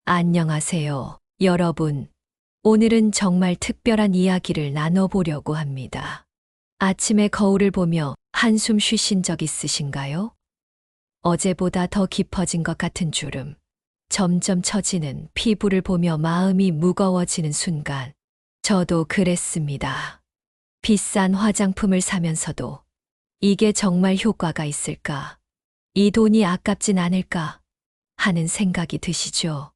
안녕하세요, 여러분. 오늘은 정말 특별한 이야기를 나눠보려고 합니다. 아침에 거울을 보며 한숨 쉬신 적 있으신가요? 어제보다 더 깊어진 것 같은 주름, 점점 처지는 피부를 보며 마음이 무거워지는 순간, 저도 그랬습니다. 비싼 화장품을 사면서도 이게 정말 효과가 있을까? 이 돈이 아깝진 않을까? 하는 생각이 드시죠?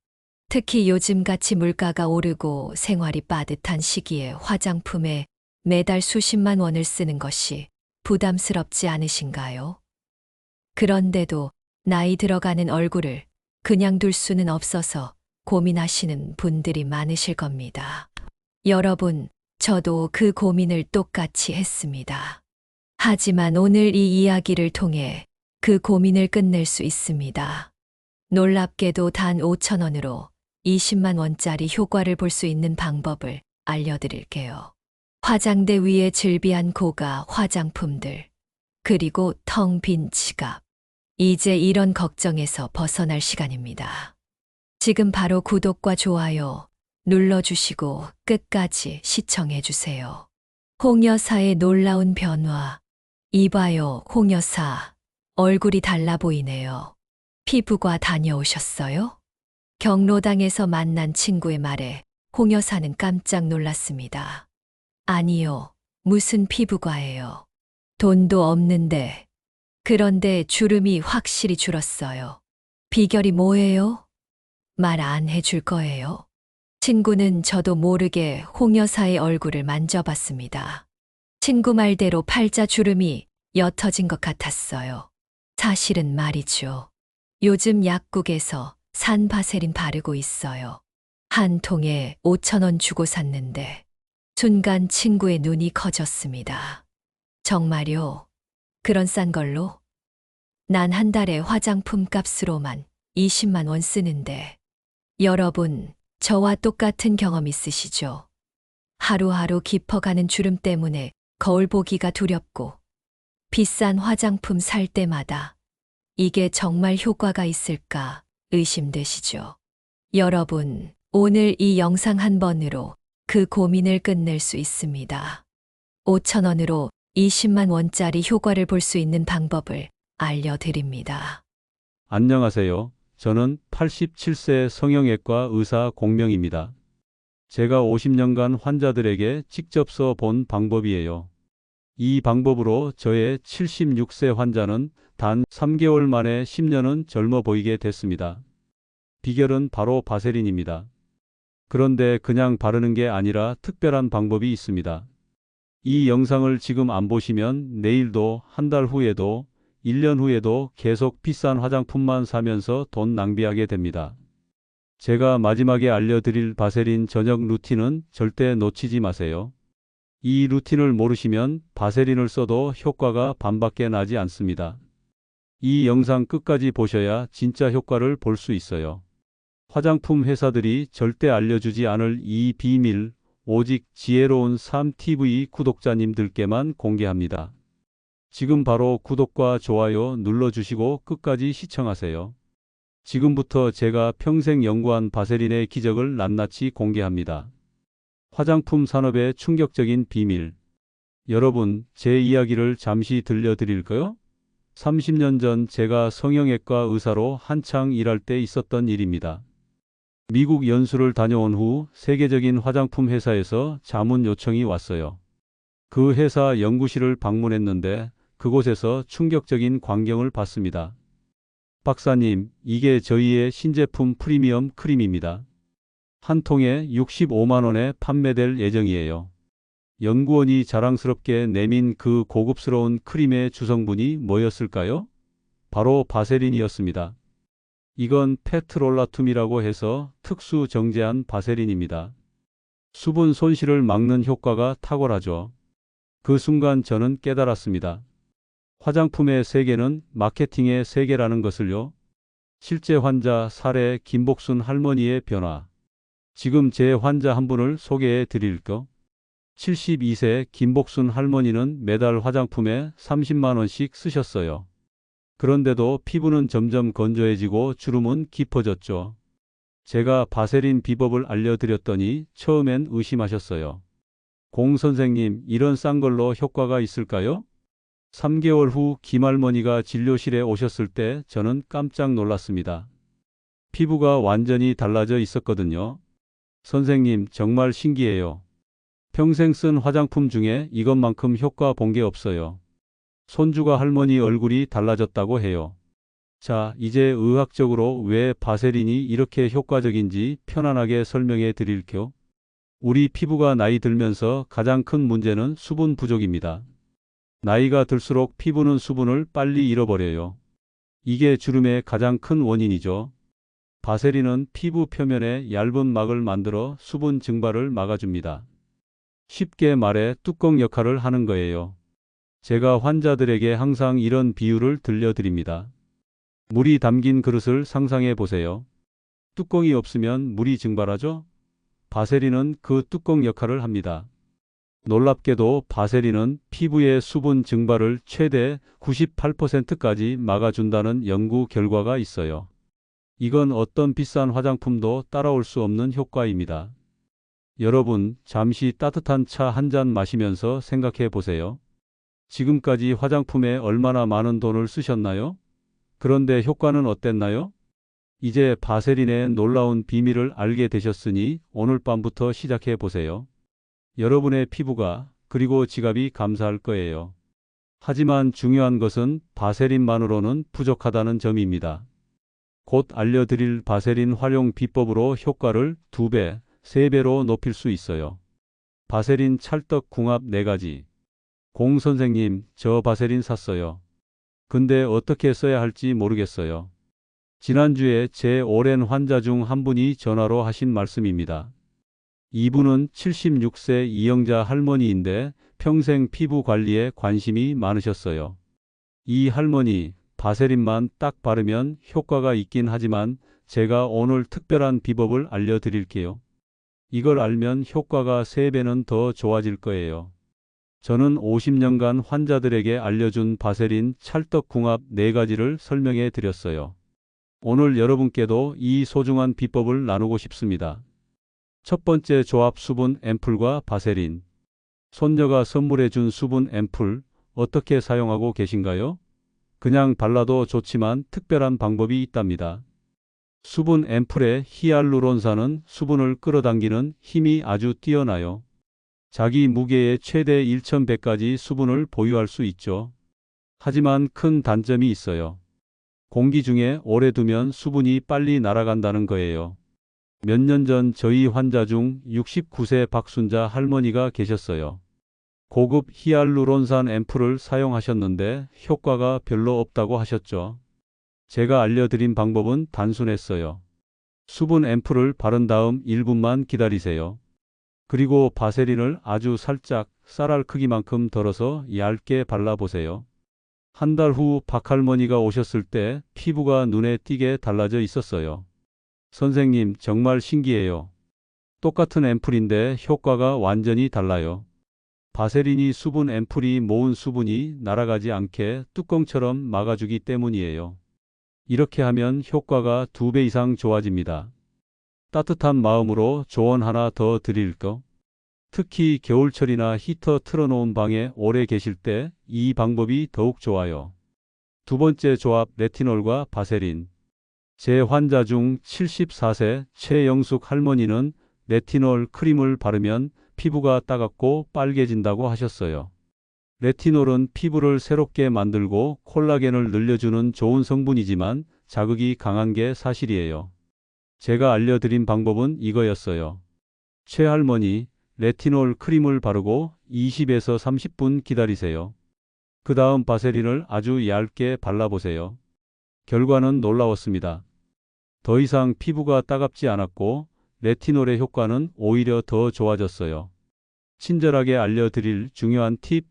특히 요즘같이 물가가 오르고 생활이 빠듯한 시기에 화장품에 매달 수십만 원을 쓰는 것이 부담스럽지 않으신가요? 그런데도 나이 들어가는 얼굴을 그냥 둘 수는 없어서 고민하시는 분들이 많으실 겁니다. 여러분, 저도 그 고민을 똑같이 했습니다. 하지만 오늘 이 이야기를 통해 그 고민을 끝낼 수 있습니다. 놀랍게도 단 5천 원으로 20만 원짜리 효과를 볼 수 있는 방법을 알려드릴게요. 화장대 위에 즐비한 고가 화장품들, 그리고 텅 빈 지갑. 이제 이런 걱정에서 벗어날 시간입니다. 지금 바로 구독과 좋아요 눌러주시고 끝까지 시청해주세요. 홍 여사의 놀라운 변화. 이봐요, 홍 여사. 얼굴이 달라 보이네요. 피부과 다녀오셨어요? 경로당에서 만난 친구의 말에 홍 여사는 깜짝 놀랐습니다. 아니요, 무슨 피부과예요. 돈도 없는데. 그런데 주름이 확실히 줄었어요. 비결이 뭐예요? 말 안 해줄 거예요. 친구는 저도 모르게 홍 여사의 얼굴을 만져봤습니다. 친구 말대로 팔자 주름이 옅어진 것 같았어요. 사실은 말이죠. 요즘 약국에서 산 바세린 바르고 있어요. 한 통에 5천 원 주고 샀는데 순간 친구의 눈이 커졌습니다. 정말요? 그런 싼 걸로? 난 한 달에 화장품 값으로만 20만 원 쓰는데. 여러분, 저와 똑같은 경험 있으시죠? 하루하루 깊어가는 주름 때문에 거울 보기가 두렵고 비싼 화장품 살 때마다 이게 정말 효과가 있을까 의심되시죠? 여러분, 오늘 이 영상 한 번으로 그 고민을 끝낼 수 있습니다. 5천 원으로 20만 원짜리 효과를 볼 수 있는 방법을 알려드립니다. 안녕하세요. 저는 87세 성형외과 의사 공명입니다. 제가 50년간 환자들에게 직접 써본 방법이에요. 이 방법으로 저의 76세 환자는 단 3개월 만에 10년은 젊어 보이게 됐습니다. 비결은 바로 바세린입니다. 그런데 그냥 바르는 게 아니라 특별한 방법이 있습니다. 이 영상을 지금 안 보시면 내일도, 한 달 후에도, 1년 후에도 계속 비싼 화장품만 사면서 돈 낭비하게 됩니다. 제가 마지막에 알려드릴 바세린 저녁 루틴은 절대 놓치지 마세요. 이 루틴을 모르시면 바세린을 써도 효과가 반밖에 나지 않습니다. 이 영상 끝까지 보셔야 진짜 효과를 볼 수 있어요. 화장품 회사들이 절대 알려주지 않을 이 비밀, 오직 지혜로운 삶TV 구독자님들께만 공개합니다. 지금 바로 구독과 좋아요 눌러주시고 끝까지 시청하세요. 지금부터 제가 평생 연구한 바세린의 기적을 낱낱이 공개합니다. 화장품 산업의 충격적인 비밀. 여러분, 제 이야기를 잠시 들려드릴까요? 30년 전 제가 성형외과 의사로 한창 일할 때 있었던 일입니다. 미국 연수를 다녀온 후 세계적인 화장품 회사에서 자문 요청이 왔어요. 그 회사 연구실을 방문했는데 그곳에서 충격적인 광경을 봤습니다. 박사님, 이게 저희의 신제품 프리미엄 크림입니다. 한 통에 65만 원에 판매될 예정이에요. 연구원이 자랑스럽게 내민 그 고급스러운 크림의 주성분이 뭐였을까요? 바로 바세린이었습니다. 이건 페트롤라툼이라고 해서 특수 정제한 바세린입니다. 수분 손실을 막는 효과가 탁월하죠. 그 순간 저는 깨달았습니다. 화장품의 세계는 마케팅의 세계라는 것을요. 실제 환자 사례 김복순 할머니의 변화. 지금 제 환자 한 분을 소개해 드릴까? 72세 김복순 할머니는 매달 화장품에 30만 원씩 쓰셨어요. 그런데도 피부는 점점 건조해지고 주름은 깊어졌죠. 제가 바세린 비법을 알려드렸더니 처음엔 의심하셨어요. 공 선생님, 이런 싼 걸로 효과가 있을까요? 3개월 후 김할머니가 진료실에 오셨을 때 저는 깜짝 놀랐습니다. 피부가 완전히 달라져 있었거든요. 선생님, 정말 신기해요. 평생 쓴 화장품 중에 이것만큼 효과 본 게 없어요. 손주가 할머니 얼굴이 달라졌다고 해요. 자, 이제 의학적으로 왜 바세린이 이렇게 효과적인지 편안하게 설명해 드릴게요. 우리 피부가 나이 들면서 가장 큰 문제는 수분 부족입니다. 나이가 들수록 피부는 수분을 빨리 잃어버려요. 이게 주름의 가장 큰 원인이죠. 바세린은 피부 표면에 얇은 막을 만들어 수분 증발을 막아줍니다. 쉽게 말해 뚜껑 역할을 하는 거예요. 제가 환자들에게 항상 이런 비유를 들려드립니다. 물이 담긴 그릇을 상상해 보세요. 뚜껑이 없으면 물이 증발하죠? 바세린은 그 뚜껑 역할을 합니다. 놀랍게도 바세린은 피부의 수분 증발을 최대 98%까지 막아준다는 연구 결과가 있어요. 이건 어떤 비싼 화장품도 따라올 수 없는 효과입니다. 여러분, 잠시 따뜻한 차 한 잔 마시면서 생각해 보세요. 지금까지 화장품에 얼마나 많은 돈을 쓰셨나요? 그런데 효과는 어땠나요? 이제 바세린의 놀라운 비밀을 알게 되셨으니 오늘 밤부터 시작해 보세요. 여러분의 피부가 그리고 지갑이 감사할 거예요. 하지만 중요한 것은 바세린만으로는 부족하다는 점입니다. 곧 알려드릴 바세린 활용 비법으로 효과를 2배, 3배로 높일 수 있어요. 바세린 찰떡 궁합 4가지. 공 선생님, 저 바세린 샀어요. 근데 어떻게 써야 할지 모르겠어요. 지난주에 제 오랜 환자 중 한 분이 전화로 하신 말씀입니다. 이분은 76세 이영자 할머니인데 평생 피부 관리에 관심이 많으셨어요. 이 할머니, 바세린만 딱 바르면 효과가 있긴 하지만 제가 오늘 특별한 비법을 알려드릴게요. 이걸 알면 효과가 3배는 더 좋아질 거예요. 저는 50년간 환자들에게 알려준 바세린 찰떡궁합 4가지를 설명해 드렸어요. 오늘 여러분께도 이 소중한 비법을 나누고 싶습니다. 첫 번째 조합 수분 앰플과 바세린. 손녀가 선물해 준 수분 앰플 어떻게 사용하고 계신가요? 그냥 발라도 좋지만 특별한 방법이 있답니다. 수분 앰플의 히알루론산은 수분을 끌어당기는 힘이 아주 뛰어나요. 자기 무게의 최대 1100가지 수분을 보유할 수 있죠. 하지만 큰 단점이 있어요. 공기 중에 오래 두면 수분이 빨리 날아간다는 거예요. 몇 년 전 저희 환자 중 69세 박순자 할머니가 계셨어요. 고급 히알루론산 앰플을 사용하셨는데 효과가 별로 없다고 하셨죠. 제가 알려드린 방법은 단순했어요. 수분 앰플을 바른 다음 1분만 기다리세요. 그리고 바세린을 아주 살짝 쌀알 크기만큼 덜어서 얇게 발라보세요. 한 달 후 박할머니가 오셨을 때 피부가 눈에 띄게 달라져 있었어요. 선생님, 정말 신기해요. 똑같은 앰플인데 효과가 완전히 달라요. 바세린이 수분 앰플이 모은 수분이 날아가지 않게 뚜껑처럼 막아주기 때문이에요. 이렇게 하면 효과가 2배 이상 좋아집니다. 따뜻한 마음으로 조언 하나 더 드릴까? 특히 겨울철이나 히터 틀어놓은 방에 오래 계실 때 이 방법이 더욱 좋아요. 두 번째 조합 레티놀과 바세린. 제 환자 중 74세 최영숙 할머니는 레티놀 크림을 바르면 피부가 따갑고 빨개진다고 하셨어요. 레티놀은 피부를 새롭게 만들고 콜라겐을 늘려주는 좋은 성분이지만 자극이 강한 게 사실이에요. 제가 알려드린 방법은 이거였어요. 최할머니, 레티놀 크림을 바르고 20에서 30분 기다리세요. 그 다음 바세린을 아주 얇게 발라보세요. 결과는 놀라웠습니다. 더 이상 피부가 따갑지 않았고 레티놀의 효과는 오히려 더 좋아졌어요. 친절하게 알려드릴 중요한 팁,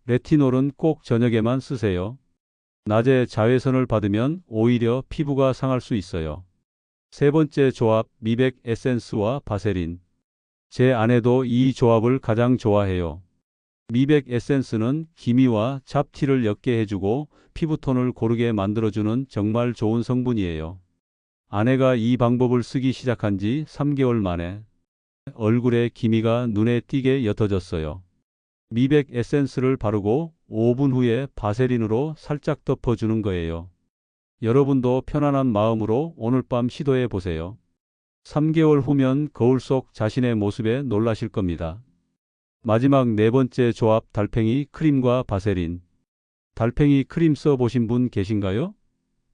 레티놀은 꼭 저녁에만 쓰세요. 낮에 자외선을 받으면 오히려 피부가 상할 수 있어요. 세 번째 조합, 미백 에센스와 바세린. 제 아내도 이 조합을 가장 좋아해요. 미백 에센스는 기미와 잡티를 옅게 해주고 피부톤을 고르게 만들어주는 정말 좋은 성분이에요. 아내가 이 방법을 쓰기 시작한 지 3개월 만에 얼굴에 기미가 눈에 띄게 옅어졌어요. 미백 에센스를 바르고 5분 후에 바세린으로 살짝 덮어주는 거예요. 여러분도 편안한 마음으로 오늘 밤 시도해 보세요. 3개월 후면 거울 속 자신의 모습에 놀라실 겁니다. 마지막 네 번째 조합 달팽이 크림과 바세린. 달팽이 크림 써보신 분 계신가요?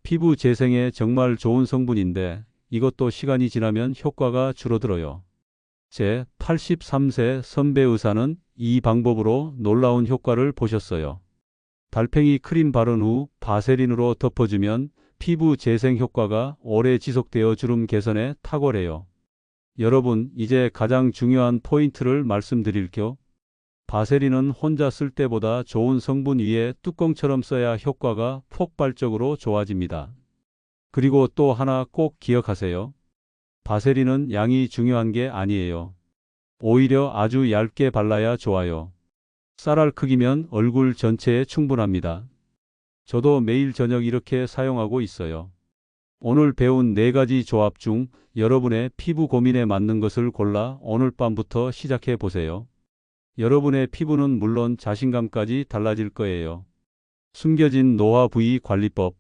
피부 재생에 정말 좋은 성분인데 이것도 시간이 지나면 효과가 줄어들어요. 제 83세 선배 의사는 이 방법으로 놀라운 효과를 보셨어요. 달팽이 크림 바른 후 바세린으로 덮어주면 피부 재생 효과가 오래 지속되어 주름 개선에 탁월해요. 여러분, 이제 가장 중요한 포인트를 말씀드릴게요. 바세린은 혼자 쓸 때보다 좋은 성분 위에 뚜껑처럼 써야 효과가 폭발적으로 좋아집니다. 그리고 또 하나 꼭 기억하세요. 바세린은 양이 중요한 게 아니에요. 오히려 아주 얇게 발라야 좋아요. 쌀알 크기면 얼굴 전체에 충분합니다. 저도 매일 저녁 이렇게 사용하고 있어요. 오늘 배운 4가지 조합 중 여러분의 피부 고민에 맞는 것을 골라 오늘 밤부터 시작해 보세요. 여러분의 피부는 물론 자신감까지 달라질 거예요. 숨겨진 노화 부위 관리법.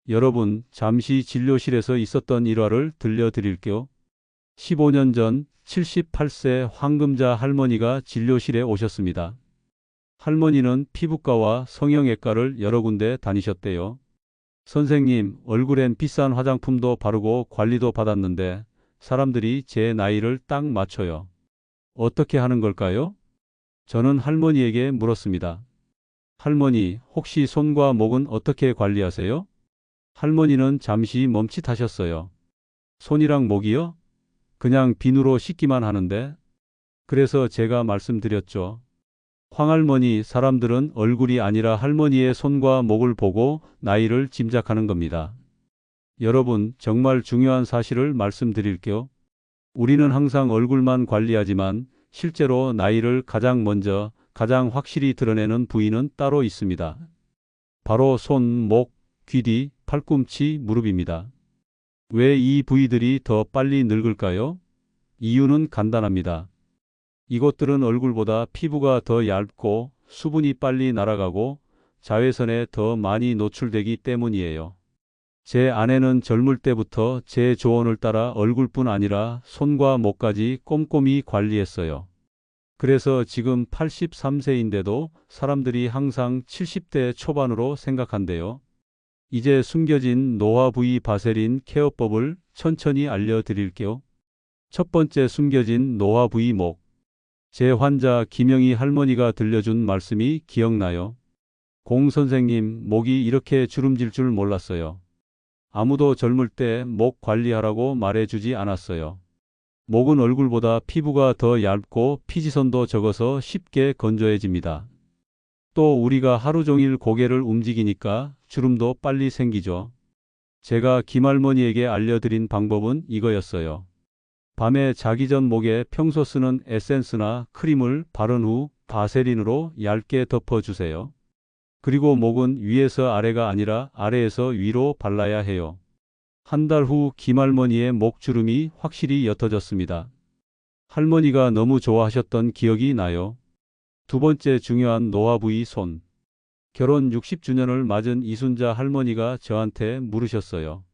여러분, 잠시 진료실에서 있었던 일화를 들려드릴게요. 15년 전 78세 황금자 할머니가 진료실에 오셨습니다. 할머니는 피부과와 성형외과를 여러 군데 다니셨대요. 선생님, 얼굴엔 비싼 화장품도 바르고 관리도 받았는데 사람들이 제 나이를 딱 맞춰요. 어떻게 하는 걸까요? 저는 할머니에게 물었습니다. 할머니, 혹시 손과 목은 어떻게 관리하세요? 할머니는 잠시 멈칫하셨어요. 손이랑 목이요? 그냥 비누로 씻기만 하는데. 그래서 제가 말씀드렸죠. 황할머니, 사람들은 얼굴이 아니라 할머니의 손과 목을 보고 나이를 짐작하는 겁니다. 여러분, 정말 중요한 사실을 말씀드릴게요. 우리는 항상 얼굴만 관리하지만 실제로 나이를 가장 먼저, 가장 확실히 드러내는 부위는 따로 있습니다. 바로 손, 목, 귀 뒤, 팔꿈치, 무릎입니다. 왜 이 부위들이 더 빨리 늙을까요? 이유는 간단합니다. 이곳들은 얼굴보다 피부가 더 얇고 수분이 빨리 날아가고 자외선에 더 많이 노출되기 때문이에요. 제 아내는 젊을 때부터 제 조언을 따라 얼굴뿐 아니라 손과 목까지 꼼꼼히 관리했어요. 그래서 지금 83세인데도 사람들이 항상 70대 초반으로 생각한대요. 이제 숨겨진 노화 부위 바세린 케어법을 천천히 알려드릴게요. 첫 번째, 숨겨진 노화 부위 목. 제 환자 김영희 할머니가 들려준 말씀이 기억나요. 공 선생님, 목이 이렇게 주름질 줄 몰랐어요. 아무도 젊을 때 목 관리하라고 말해주지 않았어요. 목은 얼굴보다 피부가 더 얇고 피지선도 적어서 쉽게 건조해집니다. 또 우리가 하루 종일 고개를 움직이니까 주름도 빨리 생기죠. 제가 김할머니에게 알려드린 방법은 이거였어요. 밤에 자기 전 목에 평소 쓰는 에센스나 크림을 바른 후 바세린으로 얇게 덮어주세요. 그리고 목은 위에서 아래가 아니라 아래에서 위로 발라야 해요. 한 달 후 김할머니의 목주름이 확실히 옅어졌습니다. 할머니가 너무 좋아하셨던 기억이 나요. 두 번째, 중요한 노화 부위 손. 결혼 60주년을 맞은 이순자 할머니가 저한테 물으셨어요.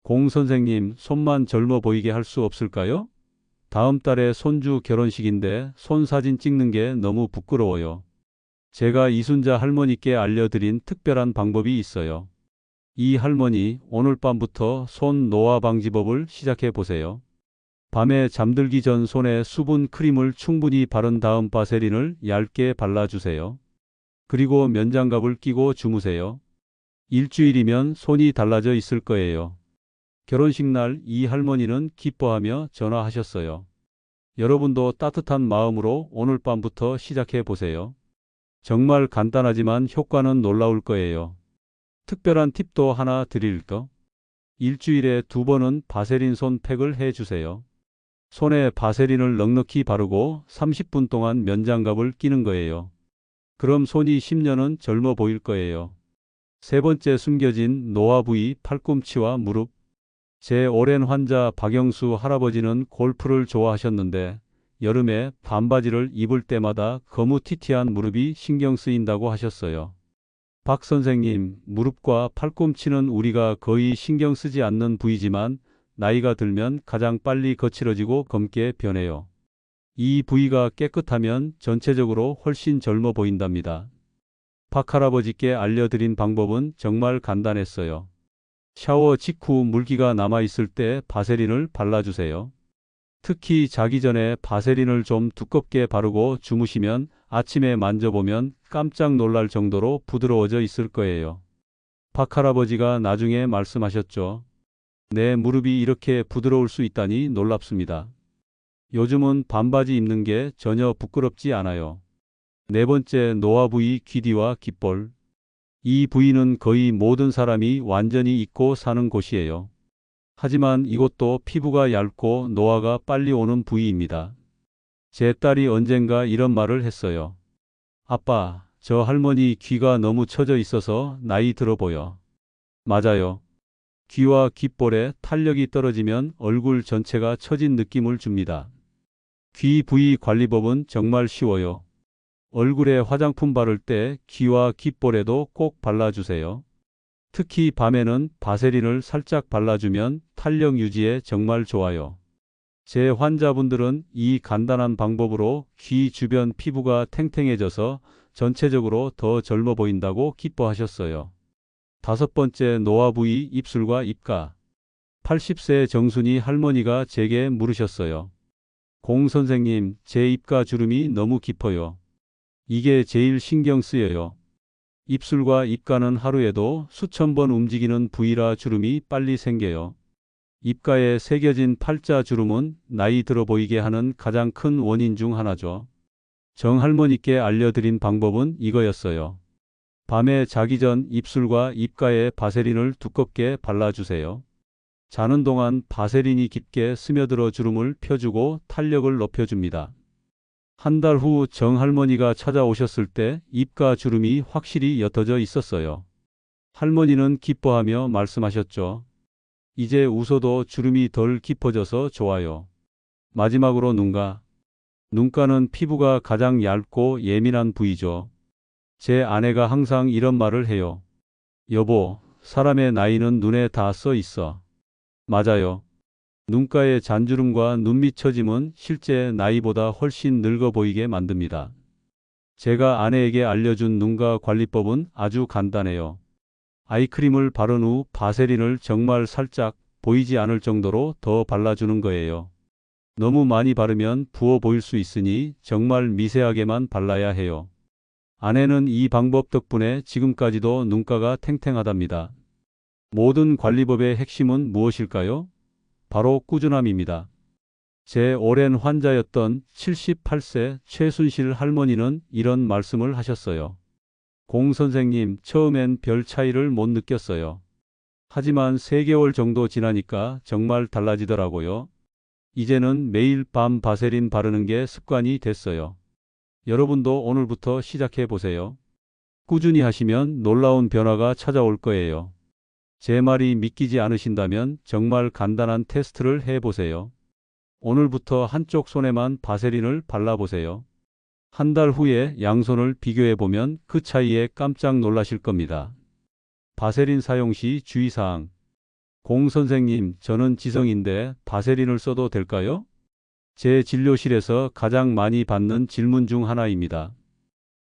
공 선생님, 손만 젊어 보이게 할 수 없을까요? 다음 달에 손주 결혼식인데 손 사진 찍는 게 너무 부끄러워요. 제가 이순자 할머니께 알려드린 특별한 방법이 있어요. 이 할머니, 오늘 밤부터 손 노화 방지법을 시작해 보세요. 밤에 잠들기 전 손에 수분 크림을 충분히 바른 다음 바세린을 얇게 발라주세요. 그리고 면장갑을 끼고 주무세요. 일주일이면 손이 달라져 있을 거예요. 결혼식 날 이 할머니는 기뻐하며 전화하셨어요. 여러분도 따뜻한 마음으로 오늘 밤부터 시작해 보세요. 정말 간단하지만 효과는 놀라울 거예요. 특별한 팁도 하나 드릴까? 일주일에 2번은 바세린 손팩을 해주세요. 손에 바세린을 넉넉히 바르고 30분 동안 면장갑을 끼는 거예요. 그럼 손이 10년은 젊어 보일 거예요. 세 번째, 숨겨진 노화 부위 팔꿈치와 무릎. 제 오랜 환자 박영수 할아버지는 골프를 좋아하셨는데 여름에 반바지를 입을 때마다 거무튀튀한 무릎이 신경 쓰인다고 하셨어요. 박 선생님, 무릎과 팔꿈치는 우리가 거의 신경 쓰지 않는 부위지만 나이가 들면 가장 빨리 거칠어지고 검게 변해요. 이 부위가 깨끗하면 전체적으로 훨씬 젊어 보인답니다. 박 할아버지께 알려드린 방법은 정말 간단했어요. 샤워 직후 물기가 남아있을 때 바세린을 발라주세요. 특히 자기 전에 바세린을 좀 두껍게 바르고 주무시면 아침에 만져보면 깜짝 놀랄 정도로 부드러워져 있을 거예요. 박 할아버지가 나중에 말씀하셨죠. 내 무릎이 이렇게 부드러울 수 있다니 놀랍습니다. 요즘은 반바지 입는 게 전혀 부끄럽지 않아요. 네 번째, 노화 부위 귀뒤와 귓볼. 이 부위는 거의 모든 사람이 완전히 잊고 사는 곳이에요. 하지만 이것도 피부가 얇고 노화가 빨리 오는 부위입니다. 제 딸이 언젠가 이런 말을 했어요. 아빠, 저 할머니 귀가 너무 처져 있어서 나이 들어 보여. 맞아요. 귀와 귓볼에 탄력이 떨어지면 얼굴 전체가 처진 느낌을 줍니다. 귀 부위 관리법은 정말 쉬워요. 얼굴에 화장품 바를 때 귀와 귓볼에도 꼭 발라주세요. 특히 밤에는 바세린을 살짝 발라주면 탄력 유지에 정말 좋아요. 제 환자분들은 이 간단한 방법으로 귀 주변 피부가 탱탱해져서 전체적으로 더 젊어 보인다고 기뻐하셨어요. 다섯 번째, 노화 부위 입술과 입가. 80세 정순이 할머니가 제게 물으셨어요. 공 선생님, 제 입가 주름이 너무 깊어요. 이게 제일 신경 쓰여요. 입술과 입가는 하루에도 수천 번 움직이는 부위라 주름이 빨리 생겨요. 입가에 새겨진 팔자 주름은 나이 들어 보이게 하는 가장 큰 원인 중 하나죠. 정할머니께 알려드린 방법은 이거였어요. 밤에 자기 전 입술과 입가에 바세린을 두껍게 발라주세요. 자는 동안 바세린이 깊게 스며들어 주름을 펴주고 탄력을 높여줍니다. 한 달 후 정할머니가 찾아오셨을 때 입가 주름이 확실히 옅어져 있었어요. 할머니는 기뻐하며 말씀하셨죠. 이제 웃어도 주름이 덜 깊어져서 좋아요. 마지막으로 눈가. 눈가는 피부가 가장 얇고 예민한 부위죠. 제 아내가 항상 이런 말을 해요. 여보, 사람의 나이는 눈에 다 써 있어. 맞아요. 눈가의 잔주름과 눈밑 처짐은 실제 나이보다 훨씬 늙어 보이게 만듭니다. 제가 아내에게 알려준 눈가 관리법은 아주 간단해요. 아이크림을 바른 후 바세린을 정말 살짝, 보이지 않을 정도로 더 발라주는 거예요. 너무 많이 바르면 부어 보일 수 있으니 정말 미세하게만 발라야 해요. 아내는 이 방법 덕분에 지금까지도 눈가가 탱탱하답니다. 모든 관리법의 핵심은 무엇일까요? 바로 꾸준함입니다. 제 오랜 환자였던 78세 최순실 할머니는 이런 말씀을 하셨어요. 공 선생님, 처음엔 별 차이를 못 느꼈어요. 하지만 3개월 정도 지나니까 정말 달라지더라고요. 이제는 매일 밤 바세린 바르는 게 습관이 됐어요. 여러분도 오늘부터 시작해 보세요. 꾸준히 하시면 놀라운 변화가 찾아올 거예요. 제 말이 믿기지 않으신다면 정말 간단한 테스트를 해보세요. 오늘부터 한쪽 손에만 바세린을 발라보세요. 한 달 후에 양손을 비교해보면 그 차이에 깜짝 놀라실 겁니다. 바세린 사용 시 주의사항. 공 선생님, 저는 지성인데 바세린을 써도 될까요? 제 진료실에서 가장 많이 받는 질문 중 하나입니다.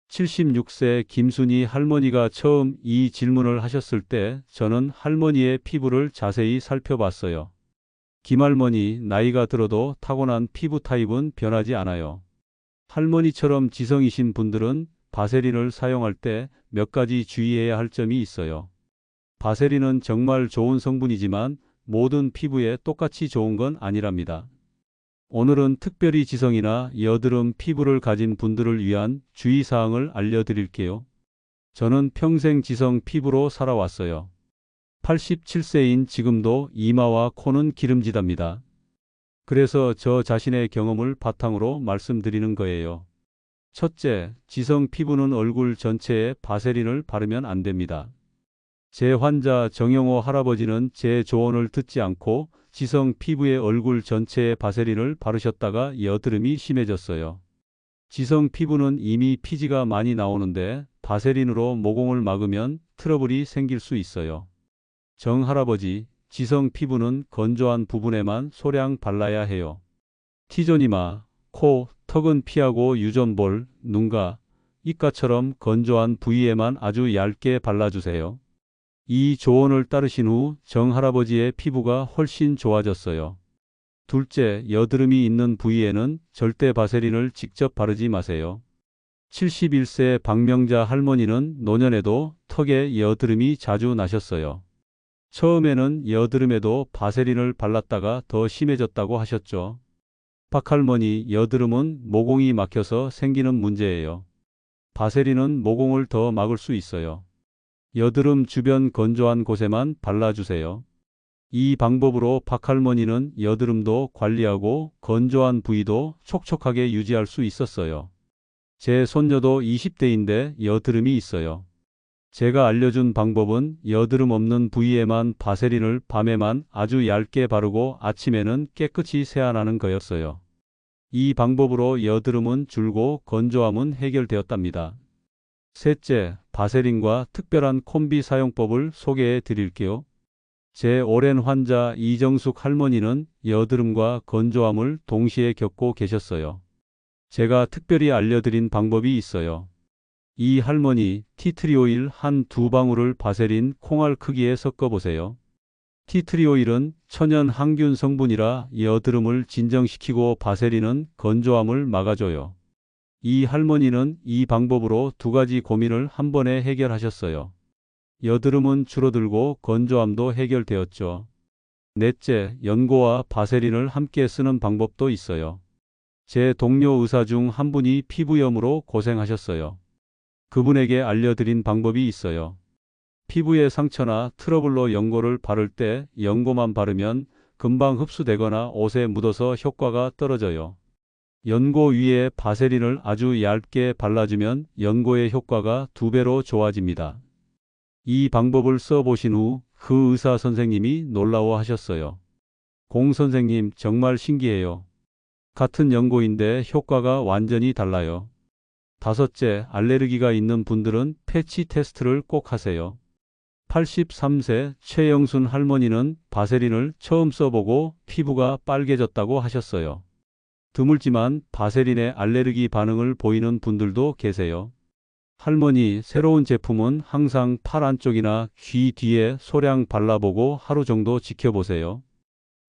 76세 김순희 할머니가 처음 이 질문을 하셨을 때 저는 할머니의 피부를 자세히 살펴봤어요. 김할머니, 나이가 들어도 타고난 피부 타입은 변하지 않아요. 할머니처럼 지성이신 분들은 바세린을 사용할 때 몇 가지 주의해야 할 점이 있어요. 바세린은 정말 좋은 성분이지만 모든 피부에 똑같이 좋은 건 아니랍니다. 오늘은 특별히 지성이나 여드름 피부를 가진 분들을 위한 주의사항을 알려드릴게요. 저는 평생 지성 피부로 살아왔어요. 87세인 지금도 이마와 코는 기름지답니다. 그래서 저 자신의 경험을 바탕으로 말씀드리는 거예요. 첫째, 지성 피부는 얼굴 전체에 바세린을 바르면 안 됩니다. 제 환자 정영호 할아버지는 제 조언을 듣지 않고 지성 피부에 얼굴 전체에 바세린을 바르셨다가 여드름이 심해졌어요. 지성 피부는 이미 피지가 많이 나오는데 바세린으로 모공을 막으면 트러블이 생길 수 있어요. 정 할아버지, 지성 피부는 건조한 부분에만 소량 발라야 해요. T존이마, 코, 턱은 피하고 유전볼, 눈가, 입가처럼 건조한 부위에만 아주 얇게 발라주세요. 이 조언을 따르신 후 정 할아버지의 피부가 훨씬 좋아졌어요. 둘째, 여드름이 있는 부위에는 절대 바세린을 직접 바르지 마세요. 71세 박명자 할머니는 노년에도 턱에 여드름이 자주 나셨어요. 처음에는 여드름에도 바세린을 발랐다가 더 심해졌다고 하셨죠. 박할머니, 여드름은 모공이 막혀서 생기는 문제예요. 바세린은 모공을 더 막을 수 있어요. 여드름 주변 건조한 곳에만 발라주세요. 이 방법으로 박할머니는 여드름도 관리하고 건조한 부위도 촉촉하게 유지할 수 있었어요. 제 손녀도 20대인데 여드름이 있어요. 제가 알려준 방법은 여드름 없는 부위에만 바세린을 밤에만 아주 얇게 바르고 아침에는 깨끗이 세안하는 거였어요. 이 방법으로 여드름은 줄고 건조함은 해결되었답니다. 셋째, 바세린과 특별한 콤비 사용법을 소개해 드릴게요. 제 오랜 환자 이정숙 할머니는 여드름과 건조함을 동시에 겪고 계셨어요. 제가 특별히 알려드린 방법이 있어요. 이 할머니, 티트리 오일 한 2방울을 바세린 콩알 크기에 섞어보세요. 티트리 오일은 천연 항균 성분이라 여드름을 진정시키고 바세린은 건조함을 막아줘요. 이 할머니는 이 방법으로 2가지 고민을 한 번에 해결하셨어요. 여드름은 줄어들고 건조함도 해결되었죠. 넷째, 연고와 바세린을 함께 쓰는 방법도 있어요. 제 동료 의사 중 한 분이 피부염으로 고생하셨어요. 그분에게 알려드린 방법이 있어요. 피부에 상처나 트러블로 연고를 바를 때 연고만 바르면 금방 흡수되거나 옷에 묻어서 효과가 떨어져요. 연고 위에 바세린을 아주 얇게 발라주면 연고의 효과가 2배로 좋아집니다. 이 방법을 써보신 후 그 의사 선생님이 놀라워하셨어요. 공 선생님, 정말 신기해요. 같은 연고인데 효과가 완전히 달라요. 다섯째, 알레르기가 있는 분들은 패치 테스트를 꼭 하세요. 83세 최영순 할머니는 바세린을 처음 써보고 피부가 빨개졌다고 하셨어요. 드물지만 바세린에 알레르기 반응을 보이는 분들도 계세요. 할머니, 새로운 제품은 항상 팔 안쪽이나 귀 뒤에 소량 발라보고 하루 정도 지켜보세요.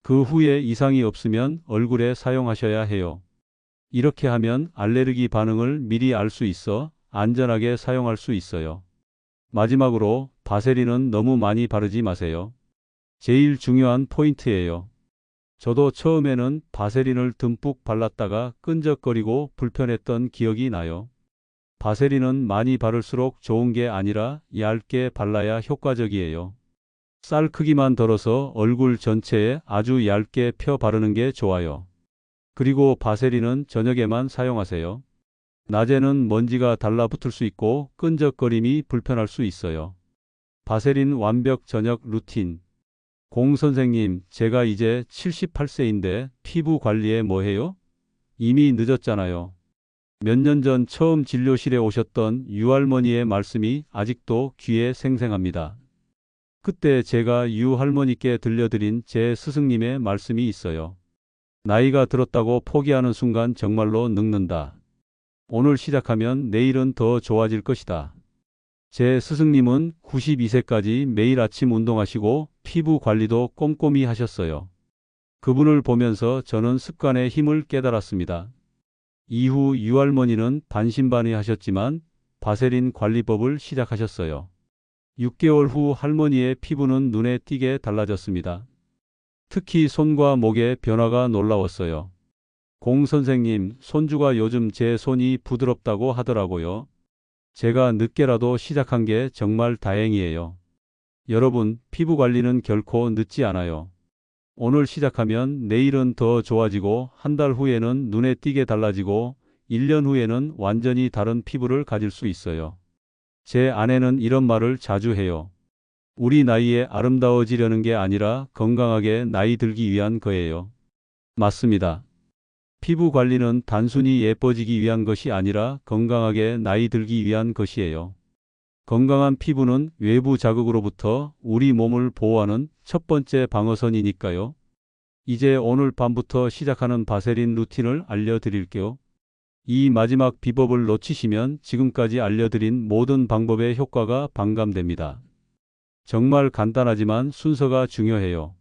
그 후에 이상이 없으면 얼굴에 사용하셔야 해요. 이렇게 하면 알레르기 반응을 미리 알 수 있어 안전하게 사용할 수 있어요. 마지막으로 바세린은 너무 많이 바르지 마세요. 제일 중요한 포인트예요. 저도 처음에는 바세린을 듬뿍 발랐다가 끈적거리고 불편했던 기억이 나요. 바세린은 많이 바를수록 좋은 게 아니라 얇게 발라야 효과적이에요. 쌀 크기만 덜어서 얼굴 전체에 아주 얇게 펴 바르는 게 좋아요. 그리고 바세린은 저녁에만 사용하세요. 낮에는 먼지가 달라붙을 수 있고 끈적거림이 불편할 수 있어요. 바세린 완벽 저녁 루틴. 공 선생님, 제가 이제 78세인데 피부 관리에 뭐 해요? 이미 늦었잖아요. 몇 년 전 처음 진료실에 오셨던 유할머니의 말씀이 아직도 귀에 생생합니다. 그때 제가 유할머니께 들려드린 제 스승님의 말씀이 있어요. 나이가 들었다고 포기하는 순간 정말로 늙는다. 오늘 시작하면 내일은 더 좋아질 것이다. 제 스승님은 92세까지 매일 아침 운동하시고 피부 관리도 꼼꼼히 하셨어요. 그분을 보면서 저는 습관의 힘을 깨달았습니다. 이후 유할머니는 반신반의하셨지만 바세린 관리법을 시작하셨어요. 6개월 후 할머니의 피부는 눈에 띄게 달라졌습니다. 특히 손과 목의 변화가 놀라웠어요. 공 선생님, 손주가 요즘 제 손이 부드럽다고 하더라고요. 제가 늦게라도 시작한 게 정말 다행이에요. 여러분, 피부 관리는 결코 늦지 않아요. 오늘 시작하면 내일은 더 좋아지고 한 달 후에는 눈에 띄게 달라지고 1년 후에는 완전히 다른 피부를 가질 수 있어요. 제 아내는 이런 말을 자주 해요. 우리 나이에 아름다워지려는 게 아니라 건강하게 나이 들기 위한 거예요. 맞습니다. 피부 관리는 단순히 예뻐지기 위한 것이 아니라 건강하게 나이 들기 위한 것이에요. 건강한 피부는 외부 자극으로부터 우리 몸을 보호하는 첫 번째 방어선이니까요. 이제 오늘 밤부터 시작하는 바세린 루틴을 알려드릴게요. 이 마지막 비법을 놓치시면 지금까지 알려드린 모든 방법의 효과가 반감됩니다. 정말 간단하지만 순서가 중요해요.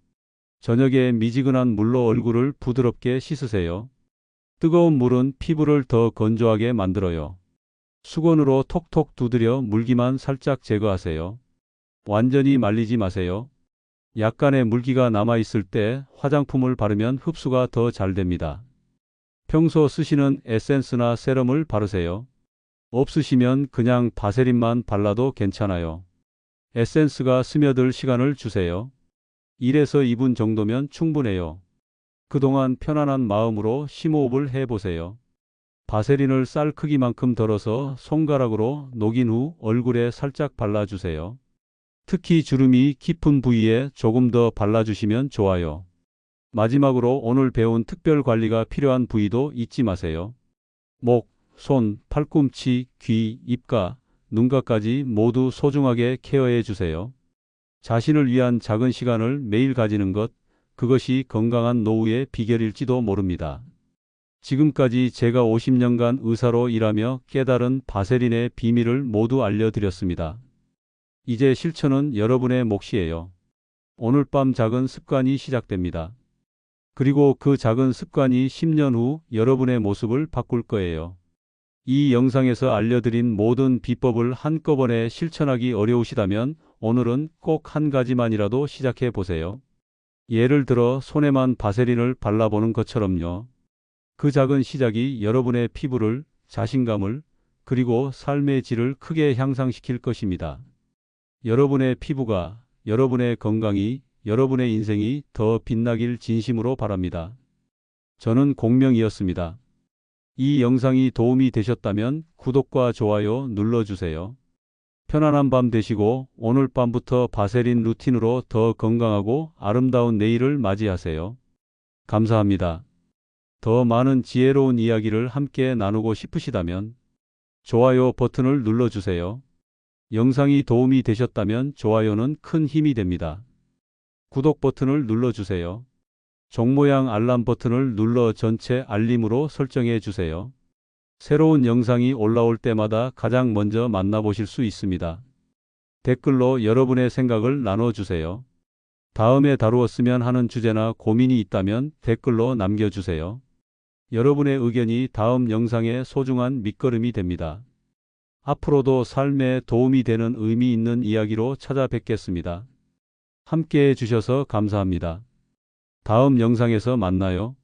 저녁에 미지근한 물로 얼굴을 부드럽게 씻으세요. 뜨거운 물은 피부를 더 건조하게 만들어요. 수건으로 톡톡 두드려 물기만 살짝 제거하세요. 완전히 말리지 마세요. 약간의 물기가 남아있을 때 화장품을 바르면 흡수가 더 잘 됩니다. 평소 쓰시는 에센스나 세럼을 바르세요. 없으시면 그냥 바세린만 발라도 괜찮아요. 에센스가 스며들 시간을 주세요. 1에서 2분 정도면 충분해요. 그동안 편안한 마음으로 심호흡을 해보세요. 바세린을 쌀 크기만큼 덜어서 손가락으로 녹인 후 얼굴에 살짝 발라주세요. 특히 주름이 깊은 부위에 조금 더 발라주시면 좋아요. 마지막으로 오늘 배운 특별 관리가 필요한 부위도 잊지 마세요. 목, 손, 팔꿈치, 귀, 입가, 눈가까지 모두 소중하게 케어해 주세요. 자신을 위한 작은 시간을 매일 가지는 것, 그것이 건강한 노후의 비결일지도 모릅니다. 지금까지 제가 50년간 의사로 일하며 깨달은 바세린의 비밀을 모두 알려드렸습니다. 이제 실천은 여러분의 몫이에요. 오늘 밤 작은 습관이 시작됩니다. 그리고 그 작은 습관이 10년 후 여러분의 모습을 바꿀 거예요. 이 영상에서 알려드린 모든 비법을 한꺼번에 실천하기 어려우시다면 오늘은 꼭 한 가지만이라도 시작해 보세요. 예를 들어 손에만 바세린을 발라보는 것처럼요. 그 작은 시작이 여러분의 피부를, 자신감을, 그리고 삶의 질을 크게 향상시킬 것입니다. 여러분의 피부가, 여러분의 건강이, 여러분의 인생이 더 빛나길 진심으로 바랍니다. 저는 공명이었습니다. 이 영상이 도움이 되셨다면 구독과 좋아요 눌러주세요. 편안한 밤 되시고 오늘 밤부터 바세린 루틴으로 더 건강하고 아름다운 내일을 맞이하세요. 감사합니다. 더 많은 지혜로운 이야기를 함께 나누고 싶으시다면 좋아요 버튼을 눌러주세요. 영상이 도움이 되셨다면 좋아요는 큰 힘이 됩니다. 구독 버튼을 눌러주세요. 종 모양 알람 버튼을 눌러 전체 알림으로 설정해 주세요. 새로운 영상이 올라올 때마다 가장 먼저 만나보실 수 있습니다. 댓글로 여러분의 생각을 나눠주세요. 다음에 다루었으면 하는 주제나 고민이 있다면 댓글로 남겨주세요. 여러분의 의견이 다음 영상의 소중한 밑거름이 됩니다. 앞으로도 삶에 도움이 되는 의미 있는 이야기로 찾아뵙겠습니다. 함께 해주셔서 감사합니다. 다음 영상에서 만나요.